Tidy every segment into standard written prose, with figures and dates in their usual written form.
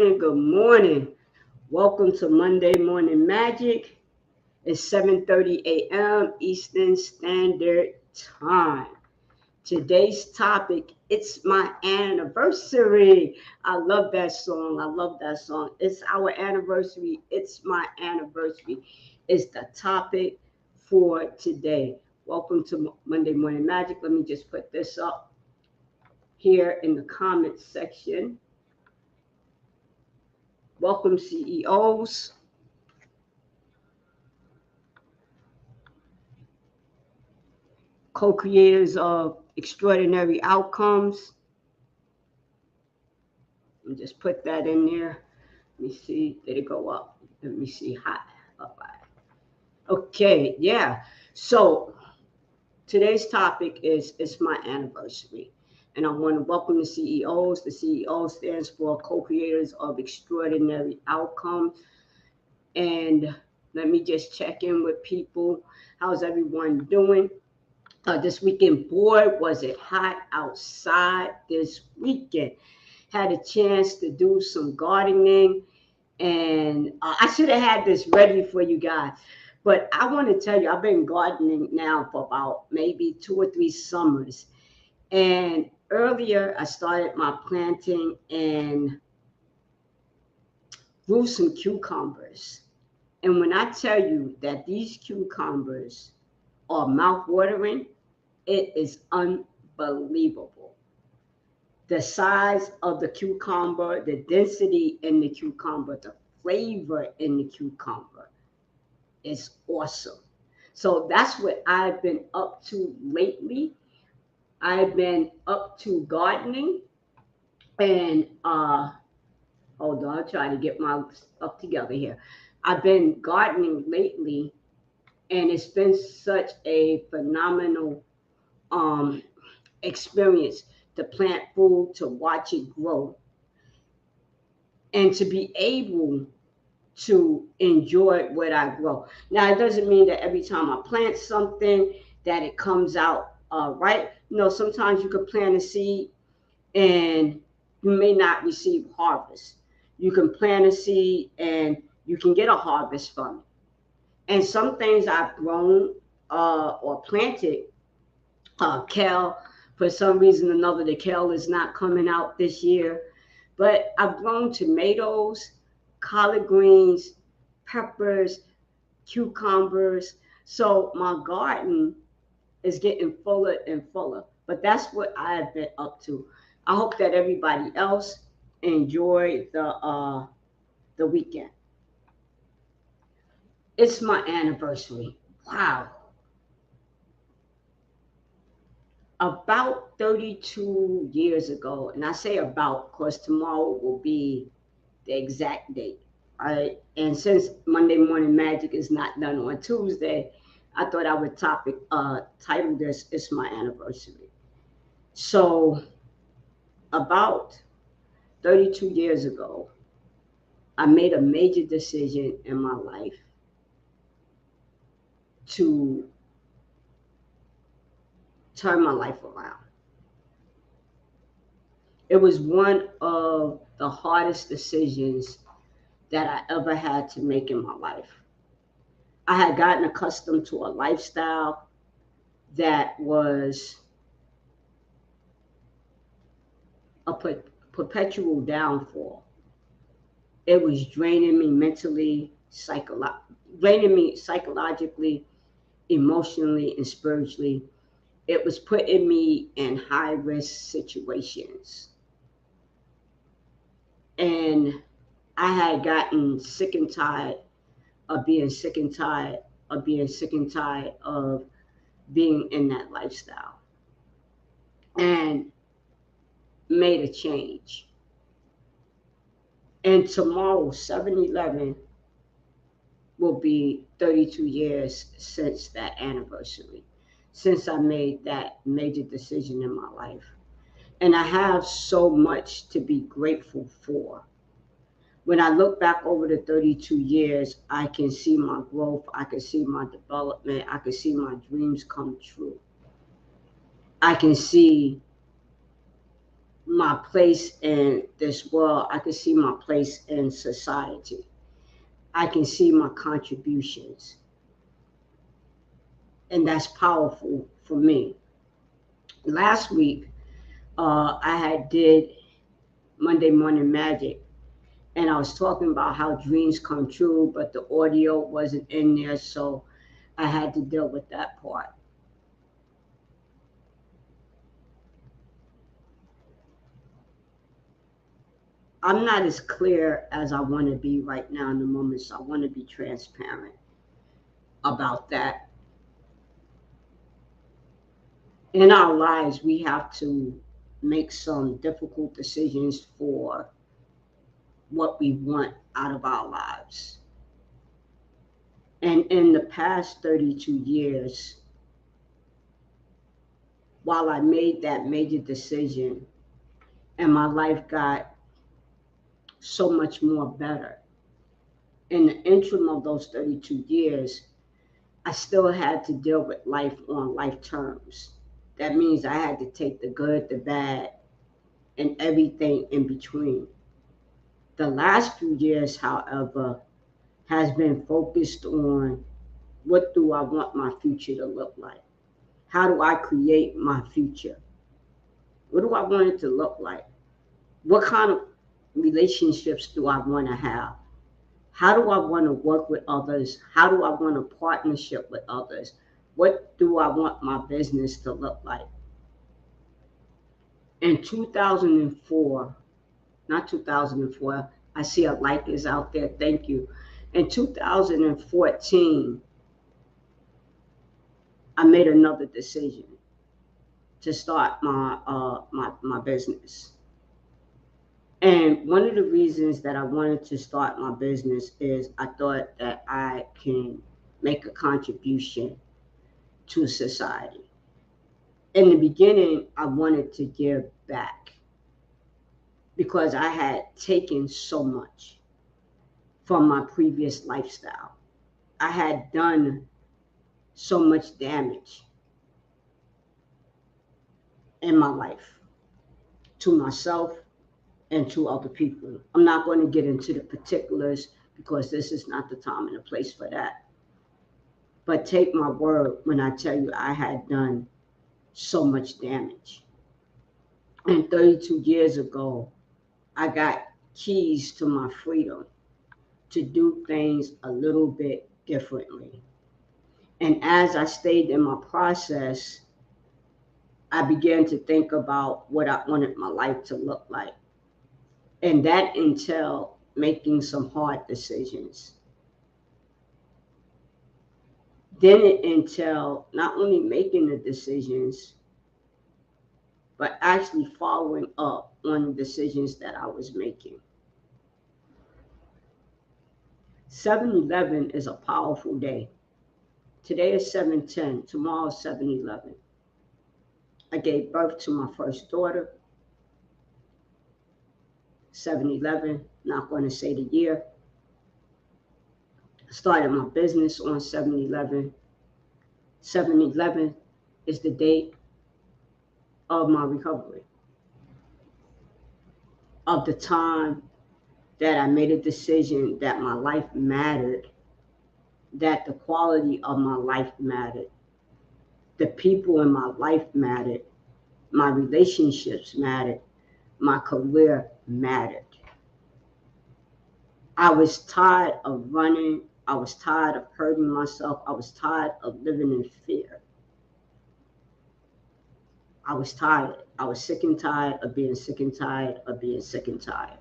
morning. Good morning. Welcome to Monday Morning Magic. It's 7:30 a.m. Eastern Standard Time. Today's topic, it's my anniversary. I love that song. I love that song. It's our anniversary. It's my anniversary. It's the topic for today. Welcome to Monday Morning Magic. Let me just put this up here in the comments section. Welcome, CEOs, co-creators of extraordinary outcomes. And just put that in there. Let me see. Did it go up? Let me see. Hot. All right. Okay. Yeah. So today's topic is it's my anniversary. And I want to welcome the CEOs. The CEO stands for co-creators of extraordinary outcomes. And let me just check in with people. How's everyone doing? This weekend, boy, was it hot outside this weekend. Had a chance to do some gardening, and I should have had this ready for you guys. But I want to tell you, I've been gardening now for about maybe 2 or 3 summers. And earlier, I started my planting and grew some cucumbers. And when I tell you that these cucumbers are mouth-watering, it is unbelievable. The size of the cucumber, the density in the cucumber, the flavor in the cucumber is awesome. So that's what I've been up to lately. I've been up to gardening and hold on, I'll try to get my stuff together here. I've been gardening lately and it's been such a phenomenal um experience to plant food, to watch it grow, and to be able to enjoy what I grow. Now, it doesn't mean that every time I plant something that it comes out right. You know, sometimes you could plant a seed and you may not receive harvest. You can plant a seed and you can get a harvest from it. And some things I've grown or planted, kale, for some reason or another, the kale is not coming out this year. But I've grown tomatoes, collard greens, peppers, cucumbers. So my garden is getting fuller and fuller. But that's what I've been up to. I hope that everybody else enjoy the weekend. It's my anniversary. Wow. About 32 years ago, and I say about because tomorrow will be the exact date. All right. And since Monday Morning Magic is not done on Tuesday, I thought I would title this "It's My Anniversary." So about 32 years ago, I made a major decision in my life to turn my life around. It was one of the hardest decisions that I ever had to make in my life. I had gotten accustomed to a lifestyle that was a perpetual downfall. It was draining me mentally, draining me psychologically, emotionally, and spiritually. It was putting me in high risk situations. And I had gotten sick and tired of being sick and tired of being sick and tired of being in that lifestyle and made a change. And tomorrow, 7/11, will be 32 years since that anniversary, since I made that major decision in my life. And I have so much to be grateful for. When I look back over the 32 years, I can see my growth, I can see my development, I can see my dreams come true. I can see my place in this world. I can see my place in society. I can see my contributions. And that's powerful for me. Last week, I had did Monday Morning Magic, and I was talking about how dreams come true, but the audio wasn't in there, so I had to deal with that part. I'm not as clear as I want to be right now in the moment, so I want to be transparent about that. In our lives, we have to make some difficult decisions for what we want out of our lives. And in the past 32 years, while I made that major decision and my life got so much more better, in the interim of those 32 years, I still had to deal with life on life terms. That means I had to take the good, the bad, and everything in between. The last few years, however, has been focused on what do I want my future to look like? How do I create my future? What do I want it to look like? What kind of relationships do I want to have? How do I want to work with others? How do I want a partnership with others? What do I want my business to look like? In 2004, not 2004, I see a like is out there, thank you. In 2014, I made another decision to start my business. And one of the reasons that I wanted to start my business is I thought that I can make a contribution to society. In the beginning, I wanted to give back because I had taken so much from my previous lifestyle. I had done so much damage in my life to myself and to other people. I'm not going to get into the particulars because this is not the time and the place for that. But take my word when I tell you I had done so much damage. And 32 years ago, I got keys to my freedom to do things a little bit differently. And as I stayed in my process, I began to think about what I wanted my life to look like. And that entailed making some hard decisions. Then it entailed not only making the decisions, but actually following up on the decisions that I was making. 7/11 is a powerful day. Today is 7/10, tomorrow is 7/11. I gave birth to my first daughter, 7/11, not going to say the year. I started my business on 7/11. 7/11 is the date of my recovery, of the time that I made a decision that my life mattered, that the quality of my life mattered, the people in my life mattered, my relationships mattered, my career mattered. I was tired of running. I was tired of hurting myself. I was tired of living in fear. I was tired. I was sick and tired of being sick and tired of being sick and tired.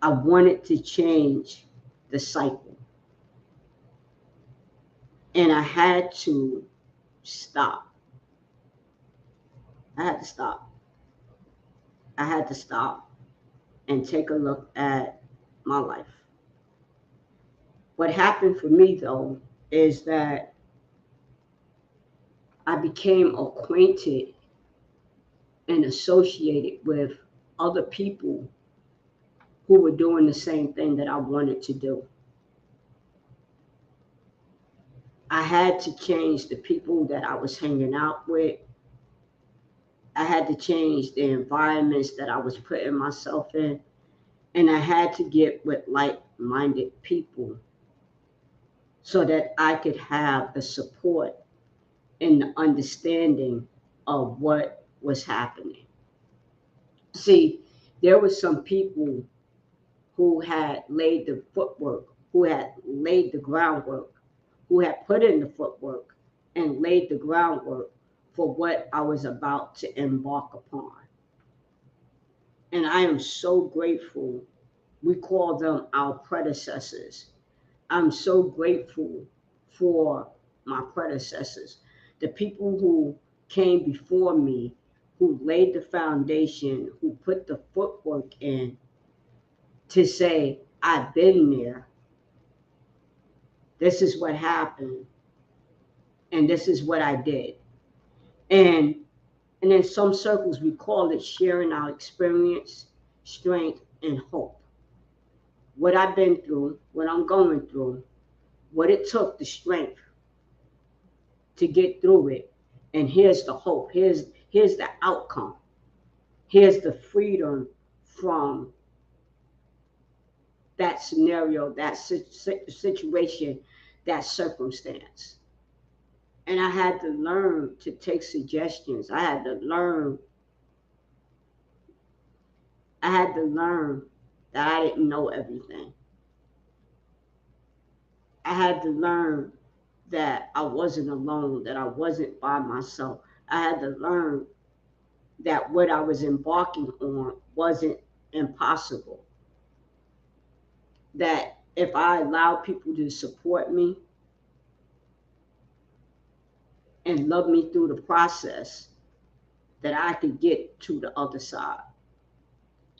I wanted to change the cycle. And I had to stop. I had to stop. I had to stop and take a look at my life. What happened for me, though, is that I became acquainted and associated with other people who were doing the same thing that I wanted to do. I had to change the people that I was hanging out with. I had to change the environments that I was putting myself in, and I had to get with like-minded people so that I could have the support and the understanding of what was happening. See, there were some people who had laid the footwork, who had laid the groundwork, who had put in the footwork and laid the groundwork for what I was about to embark upon. And I am so grateful. We call them our predecessors. I'm so grateful for my predecessors, the people who came before me, who laid the foundation, who put the footwork in to say, I've been there. This is what happened, and this is what I did. And and in some circles we call it sharing our experience, strength, and hope. What I've been through, what I'm going through, what it took, the strength to get through it. And here's the hope. Here's the outcome. Here's the freedom from that scenario, that situation, that circumstance. And I had to learn to take suggestions. I had to learn that I didn't know everything. I had to learn that I wasn't alone, that I wasn't by myself. I had to learn that what I was embarking on wasn't impossible. That if I allowed people to support me and love me through the process, that I could get to the other side.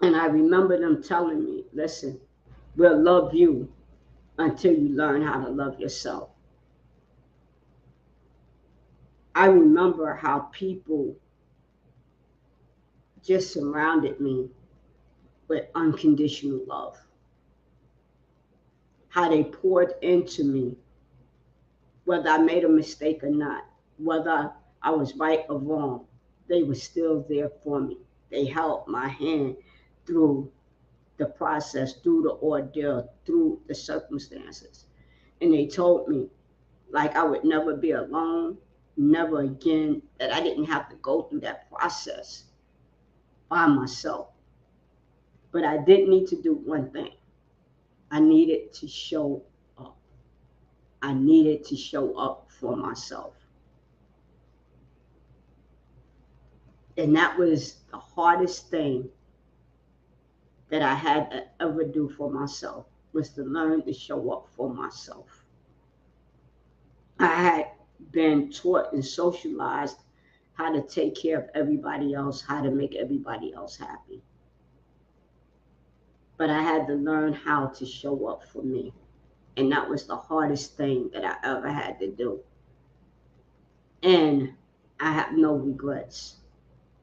And I remember them telling me, listen, we'll love you until you learn how to love yourself. I remember how people just surrounded me with unconditional love, how they poured into me, whether I made a mistake or not, whether I was right or wrong, they were still there for me. They held my hand through the process, through the ordeal, through the circumstances. And they told me, like, I would never be alone, never again, that I didn't have to go through that process by myself. But I did need to do one thing. I needed to show up. I needed to show up for myself. And that was the hardest thing that I had to ever do for myself, was to learn to show up for myself. I had been taught and socialized how to take care of everybody else, how to make everybody else happy. But I had to learn how to show up for me. And that was the hardest thing that I ever had to do. And I have no regrets,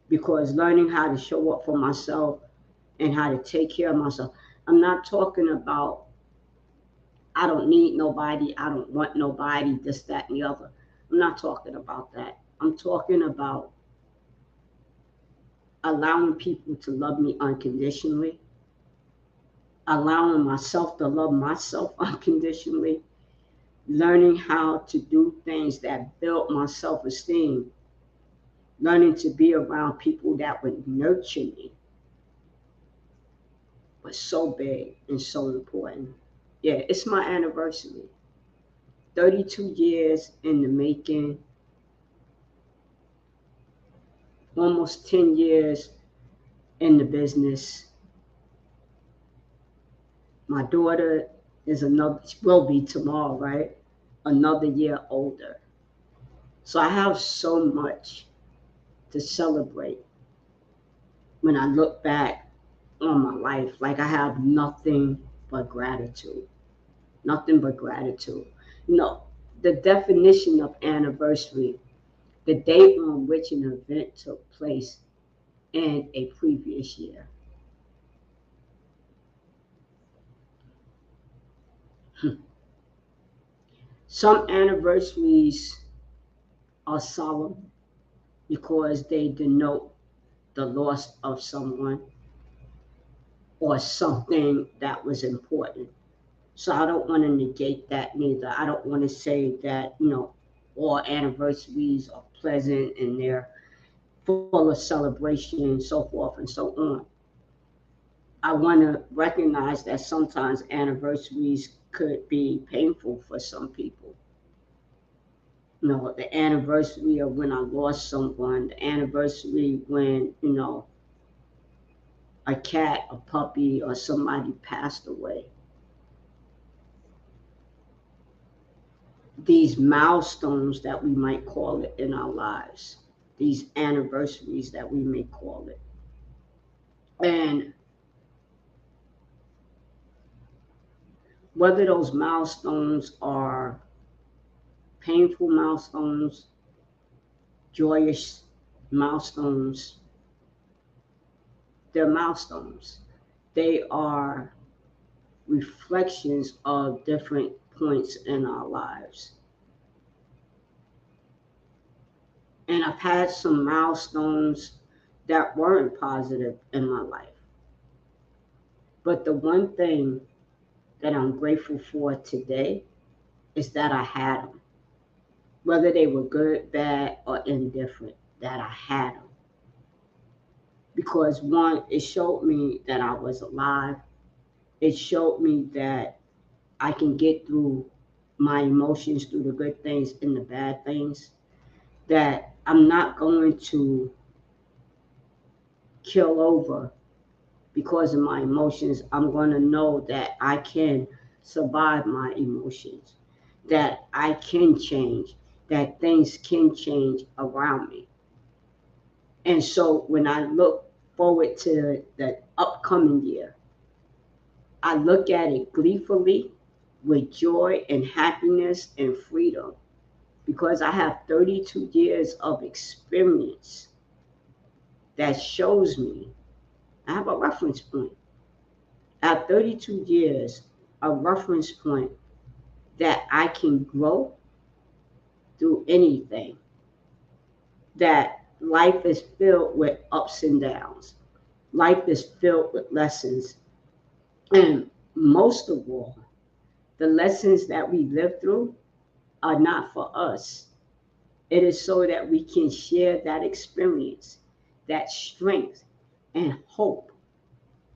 because learning how to show up for myself and how to take care of myself, I'm not talking about I don't need nobody, I don't want nobody, this, that, and the other. I'm not talking about that. I'm talking about allowing people to love me unconditionally, allowing myself to love myself unconditionally, learning how to do things that build my self-esteem, learning to be around people that would nurture me was so big and so important. Yeah, it's my anniversary. 32 years in the making, almost 10 years in the business. My daughter is another, will be tomorrow, right? Another year older. So I have so much to celebrate when I look back on my life. Like, I have nothing but gratitude. Nothing but gratitude. You know, the definition of anniversary, the date on which an event took place in a previous year. Some anniversaries are solemn because they denote the loss of someone or something that was important. So I don't want to negate that neither. I don't want to say that, all anniversaries are pleasant and they're full of celebration and so forth and so on. I want to recognize that sometimes anniversaries could be painful for some people. The anniversary of when I lost someone, the anniversary when, a cat, a puppy, or somebody passed away. These milestones that we might call it in our lives, these anniversaries that we may call it. And whether those milestones are painful milestones, joyous milestones, they're milestones. They are reflections of different points in our lives. And I've had some milestones that weren't positive in my life. But the one thing that I'm grateful for today is that I had them. Whether they were good, bad, or indifferent, that I had them. Because one, it showed me that I was alive. It showed me that I can get through my emotions, through the good things and the bad things, that I'm not going to kill over because of my emotions. I'm going to know that I can survive my emotions, that I can change, that things can change around me. And so when I look forward to the upcoming year, I look at it gleefully with joy and happiness and freedom because I have 32 years of experience that shows me I have a reference point. I have 32 years, a reference point that I can grow through anything, that life is filled with ups and downs. Life is filled with lessons. And most of all, the lessons that we live through are not for us. It is so that we can share that experience, that strength, and hope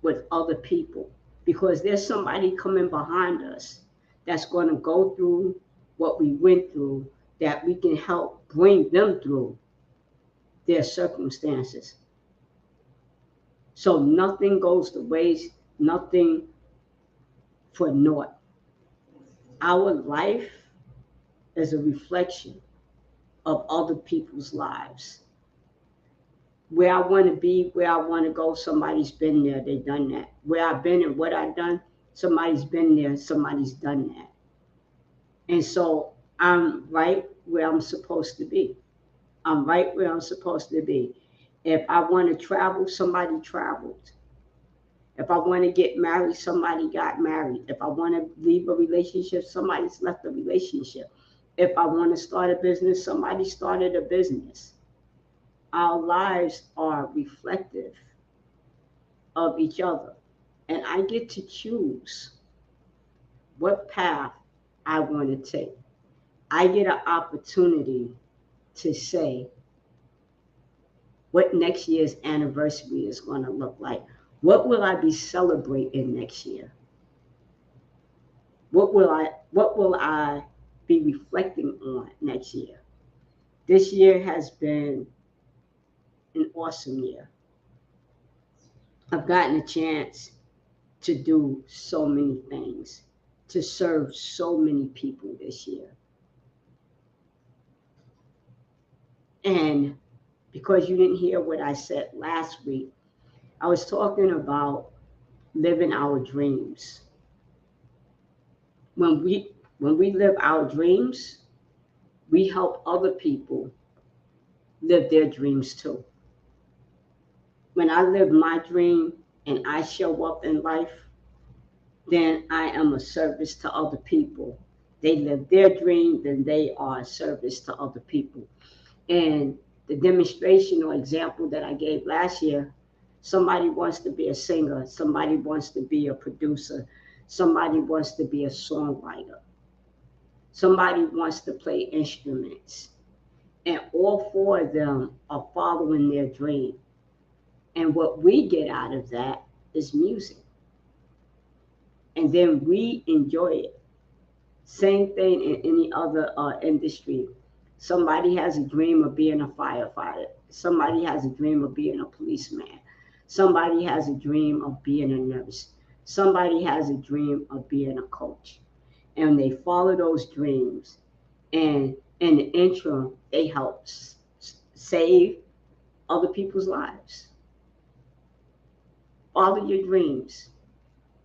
with other people. Because there's somebody coming behind us that's going to go through what we went through, that we can help bring them through their circumstances. So nothing goes to waste, nothing for naught. Our life is a reflection of other people's lives. Where I want to be, where I want to go, somebody's been there, they've done that. Where I've been and what I've done, somebody's been there, somebody's done that. And so I'm right where I'm supposed to be. I'm right where I'm supposed to be. If I want to travel, somebody traveled. If I want to get married, somebody got married. If I want to leave a relationship, somebody's left a relationship. If I want to start a business, somebody started a business. Our lives are reflective of each other. And I get to choose what path I want to take. I get an opportunity to say what next year's anniversary is going to look like. What will I be celebrating next year? What will I be reflecting on next year? This year has been an awesome year. I've gotten a chance to do so many things, to serve so many people this year. And because you didn't hear what I said last week, I was talking about living our dreams. When we live our dreams, we help other people live their dreams too. When I live my dream and I show up in life, then I am a service to other people. They live their dream, then they are a service to other people. And The demonstration or example that I gave last year, somebody wants to be a singer, somebody wants to be a producer, somebody wants to be a songwriter, somebody wants to play instruments. And all four of them are following their dream. And what we get out of that is music. And then we enjoy it. Same thing in any other industry. Somebody has a dream of being a firefighter. Somebody has a dream of being a policeman. Somebody has a dream of being a nurse. Somebody has a dream of being a coach. And they follow those dreams. And in the interim, they help save other people's lives. Follow your dreams.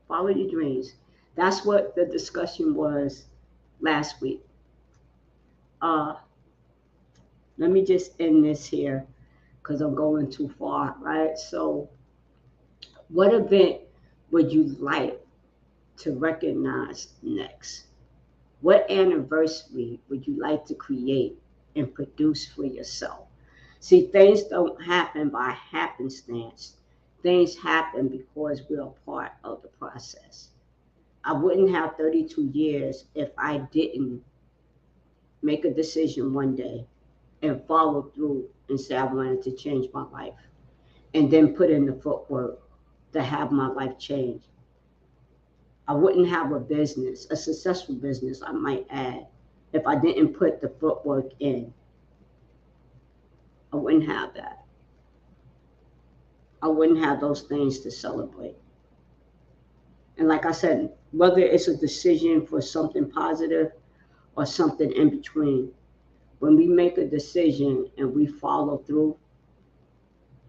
Follow your dreams. That's what the discussion was last week. Let me just end this here because I'm going too far, right? So, what event would you like to recognize next? What anniversary would you like to create and produce for yourself? See, things don't happen by happenstance. Things happen because we're a part of the process. I wouldn't have 32 years if I didn't make a decision one day and follow through and say I wanted to change my life and then put in the footwork to have my life change. I wouldn't have a business, a successful business, I might add, if I didn't put the footwork in. I wouldn't have that. I wouldn't have those things to celebrate. And like I said, whether it's a decision for something positive or something in between, when we make a decision and we follow through,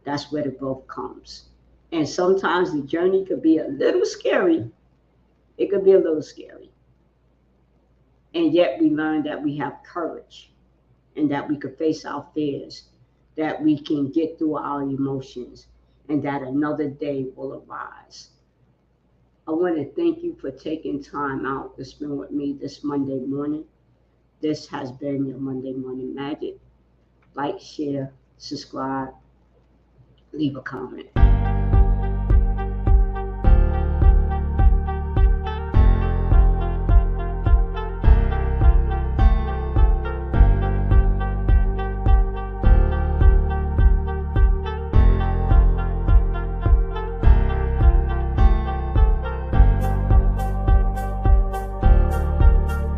that's where the growth comes. And sometimes the journey could be a little scary. It could be a little scary. And yet we learn that we have courage and that we could face our fears, that we can get through our emotions, and that another day will arise. I want to thank you for taking time out to spend with me this Monday morning. This has been your Monday Morning Magic. Like, share, subscribe, leave a comment.